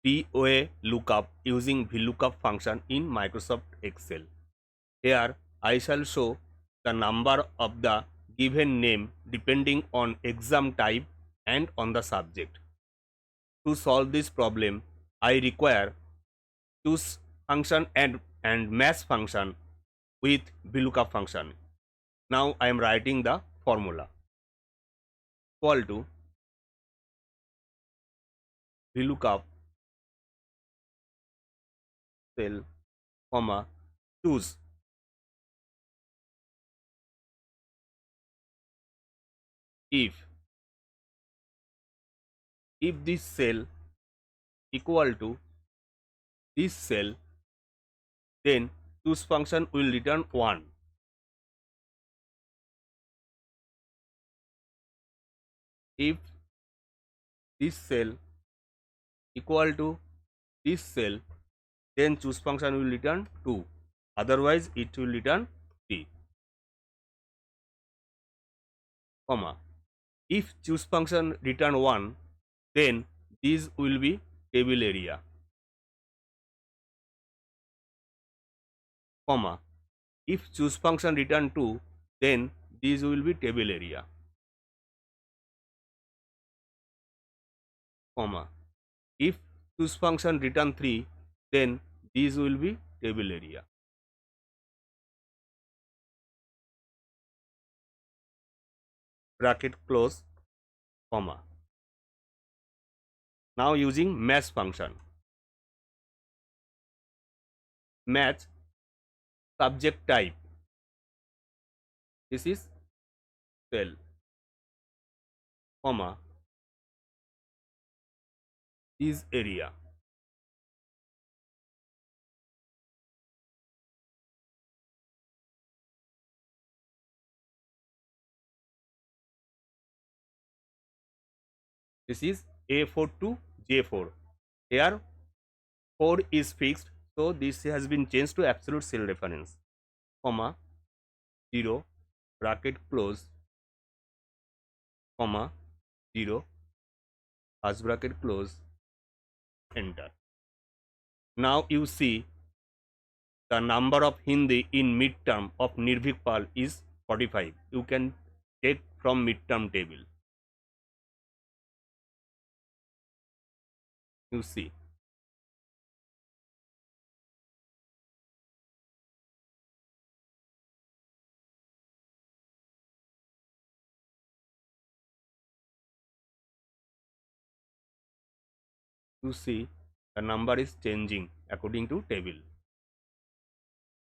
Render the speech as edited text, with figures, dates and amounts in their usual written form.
VLookup using VLookup function in Microsoft Excel. Here I shall show the number of the given name depending on exam type and on the subject. To solve this problem, I require choose function and match function with VLookup function. Now I am writing the formula equal to VLookup cell comma choose if this cell equal to this cell, then choose function will return 1. If this cell equal to this cell, then choose function will return 2. Otherwise it will return 3. Comma. If choose function return 1, then this will be table area. Comma. If choose function return 2, then this will be table area. Comma. If choose function return 3, then this will be table area. Bracket close, comma. Now using match function. Match subject type. This is cell, comma, is area. This is A4 to J4. Here 4 is fixed, so this has been changed to absolute cell reference, comma 0 bracket close, comma 0 first bracket close, enter. Now you see the number of Hindi in midterm of Nirvik Pal is 45. You can take from midterm table. You see. You see the number is changing according to table.